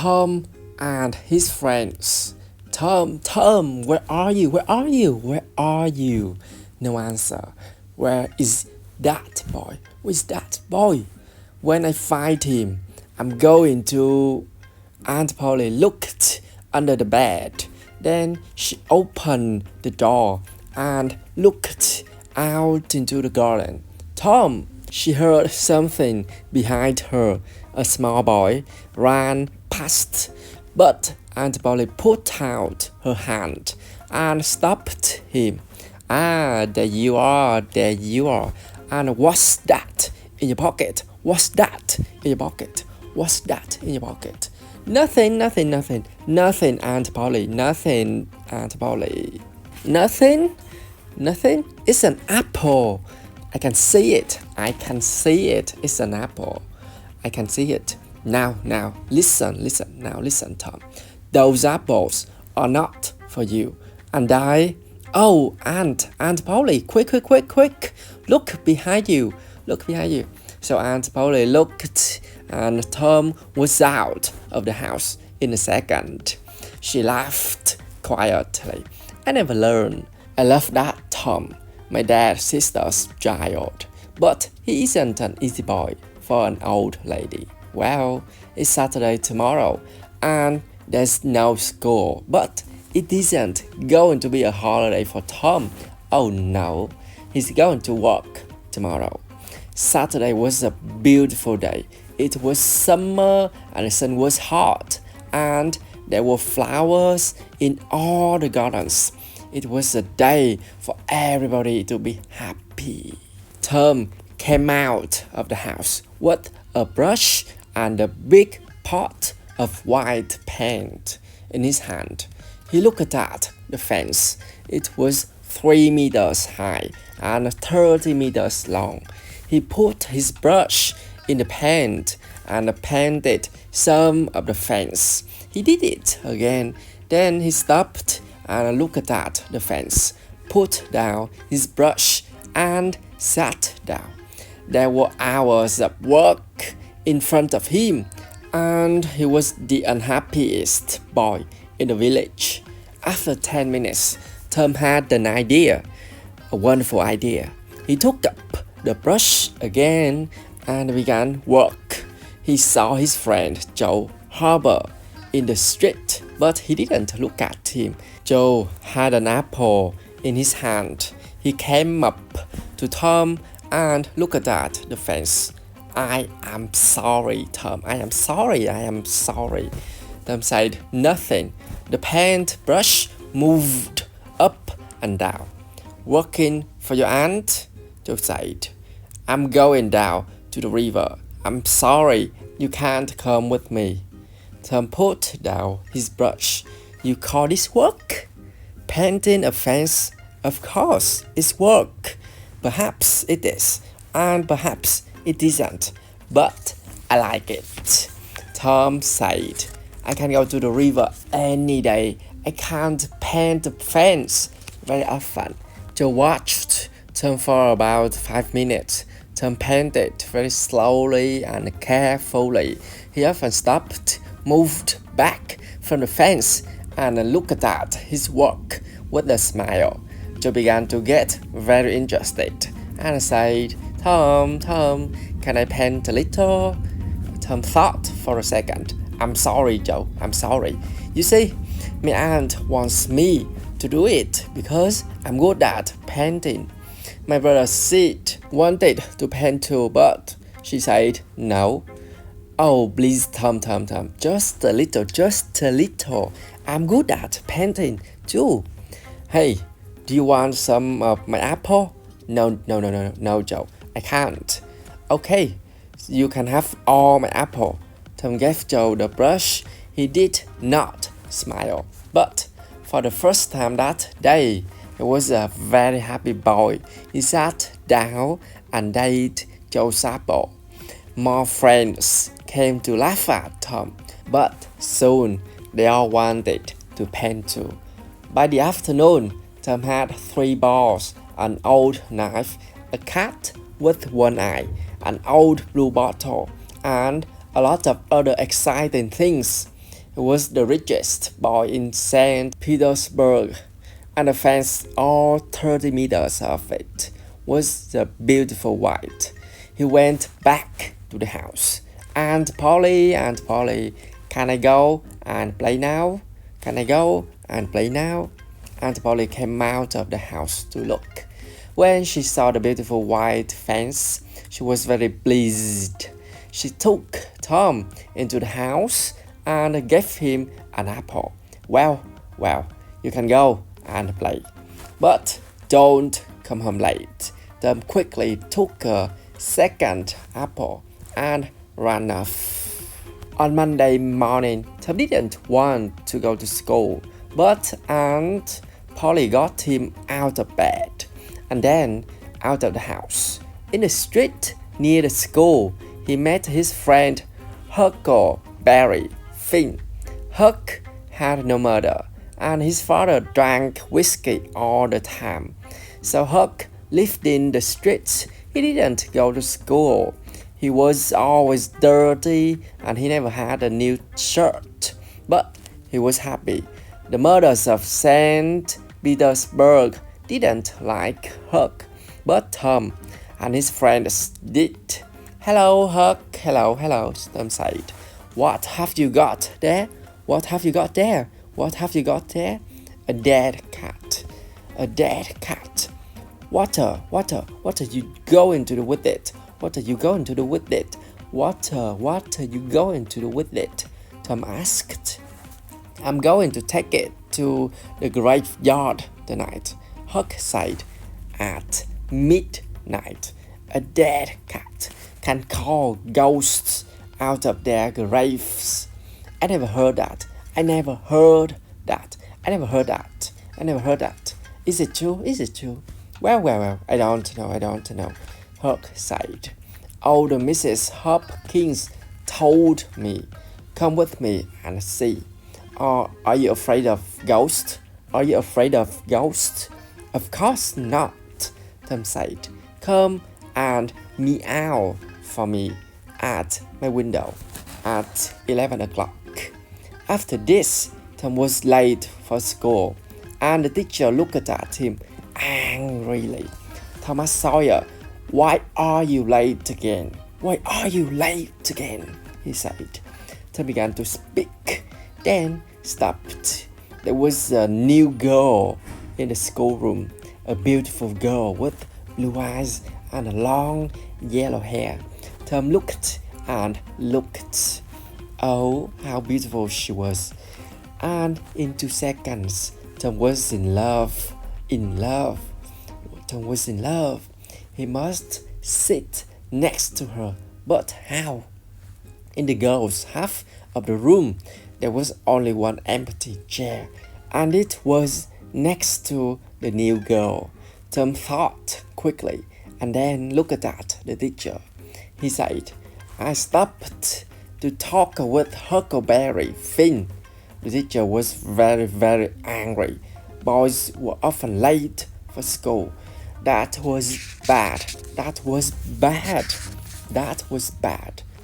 Tom and his friends. Tom, where are you? Where are you? Where are you? No answer. Where is that boy? Who is that boy? When I find him, I'm going to. Aunt Polly looked under the bed. Then she opened the door and looked out into the garden. Tom! She heard something behind her. A small boy ran past, but Aunt Polly put out her hand and stopped him. Ah, there you are, there you are. And what's that in your pocket? What's that in your pocket? What's that in your pocket? Nothing, Aunt Polly, nothing, Aunt Polly. Nothing? It's an apple. I can see it. It's an apple. I can see it. Now, listen, Tom. Those apples are not for you. And oh, Aunt Polly, quick. Look behind you. So Aunt Polly looked, and Tom was out of the house in a second. She laughed quietly. I never learned. I love that Tom, my dad's sister's child. But he isn't an easy boy for an old lady. Well, it's Saturday tomorrow, and there's no school. But it isn't going to be a holiday for Tom. Oh no, he's going to work tomorrow. Saturday was a beautiful day. It was summer and the sun was hot, and there were flowers in all the gardens. It was a day for everybody to be happy. Tom came out of the house with a brush and a big pot of white paint in his hand. He looked at the fence. It was 3 meters high and 30 meters long. He put his brush in the paint and painted some of the fence. He did it again. Then he stopped and looked at the fence, put down his brush and sat down. There were hours of work in front of him, and he was the unhappiest boy in the village. After 10 minutes, Tom had an idea, a wonderful idea. He took up the brush again and began work. He saw his friend Joe Harbour in the street, but he didn't look at him. Joe had an apple in his hand. He came up to Tom and looked at the fence. I am sorry, Tom. I am sorry. Tom said nothing. The paint brush moved up and down. Working for your aunt? Joe said. I'm going down to the river. I'm sorry you can't come with me. Tom put down his brush. You call this work? Painting a fence? Of course, it's work. Perhaps it is, and perhaps it isn't, but I like it. Tom said, I can go to the river any day. I can't paint the fence very often. Joe watched Tom for about 5 minutes. Tom painted very slowly and carefully. He often stopped, moved back from the fence, and looked at his work with a smile. Joe began to get very interested and said, Tom, can I paint a little? Tom thought for a second. I'm sorry, Joe, I'm sorry. You see, my aunt wants me to do it because I'm good at painting. My brother Sid wanted to paint too, but she said no. Oh, please, Tom, just a little. I'm good at painting too. Hey, do you want some of my apple? No, Joe, I can't. Okay, you can have all my apple. Tom gave Joe the brush. He did not smile, but for the first time that day, he was a very happy boy. He sat down and ate Joe's apple. More friends came to laugh at Tom, but soon they all wanted to paint too. By the afternoon, Tom had 3 balls, an old knife, a cat with one eye, an old blue bottle, and a lot of other exciting things. He was the richest boy in St. Petersburg, and the fence, all 30 meters of it, was the beautiful white. He went back to the house. Aunt Polly, can I go and play now? Can I go and play now? Aunt Polly came out of the house to look. When she saw the beautiful white fence, she was very pleased. She took Tom into the house and gave him an apple. Well, you can go and play. But don't come home late. Tom quickly took a second apple and ran off. On Monday morning, Tom didn't want to go to school, but Aunt Polly got him out of bed and then out of the house. In the street near the school, he met his friend Huckleberry Finn. Huck had no mother, and his father drank whiskey all the time. So Huck lived in the streets. He didn't go to school. He was always dirty and he never had a new shirt. But he was happy. The mothers of St. Petersburg didn't like Huck, but Tom and his friends did. Hello, Huck. Hello, Tom said. What have you got there? What have you got there? What have you got there? A dead cat. A dead cat. What are you going to do with it? What are you going to do with it? What are you going to do with it? Tom asked. I'm going to take it to the graveyard tonight, Huck said. At midnight, a dead cat can call ghosts out of their graves. I never heard that. Is it true? Well, I don't know, Huck said. Old Mrs. Hopkins told me. Come with me and see. Are you afraid of ghosts? Of course not, Tom said. Come and meow for me at my window at 11 o'clock. After this, Tom was late for school, and the teacher looked at him angrily. Thomas Sawyer, why are you late again? He said. Tom began to speak, then stopped. There was a new girl in the schoolroom, a beautiful girl with blue eyes and long yellow hair. Tom looked and looked. Oh, how beautiful she was. And in 2 seconds, Tom was in love. Tom was in love. He must sit next to her. But how? In the girl's half of the room, there was only one empty chair, and it was next to the new girl. Tom thought quickly and then looked at the teacher. He said, I stopped to talk with Huckleberry Finn. The teacher was very angry. Boys were often late for school. That was bad.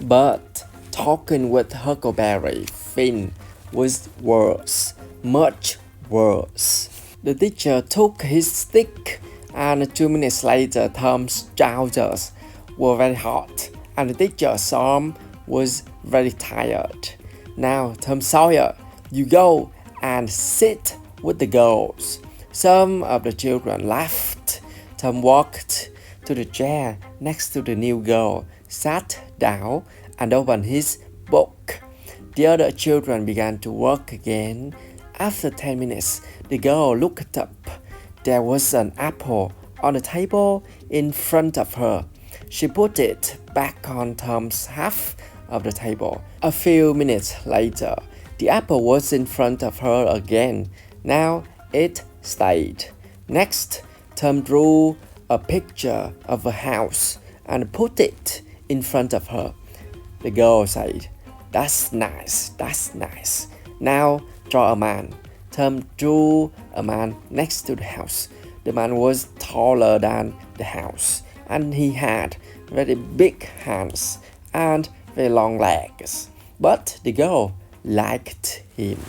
But talking with Huckleberry Finn was worse, much worse. The teacher took his stick, and 2 minutes later Tom's trousers were very hot, and the teacher's arm was very tired. Now, Tom Sawyer, you go and sit with the girls. Some of the children laughed. Tom walked to the chair next to the new girl, sat down, and opened his book. The other children began to work again. After 10 minutes, the girl looked up. There was an apple on the table in front of her. She put it back on Tom's half of the table. A few minutes later, the apple was in front of her again. Now it stayed. Next, Tom drew a picture of a house and put it in front of her. The girl said, That's nice. Now draw a man. Tom drew a man next to the house. The man was taller than the house, and he had very big hands and very long legs. But the girl liked him.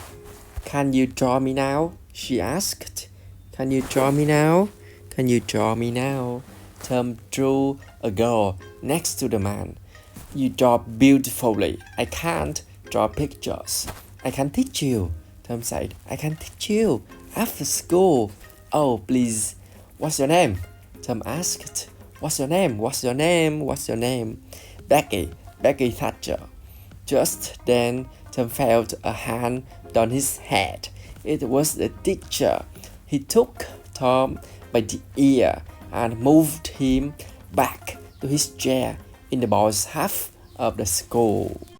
Can you draw me now? She asked. Can you draw me now? Can you draw me now? Tom drew a girl next to the man. You draw beautifully. I can't draw pictures. I can teach you, Tom said. I can teach you after school. Oh, please. What's your name? Tom asked. What's your name? What's your name? What's your name? Becky. Becky Thatcher. Just then, Tom felt a hand on his head. It was the teacher. He took Tom by the ear and moved him back to his chair in the boys' half of the school.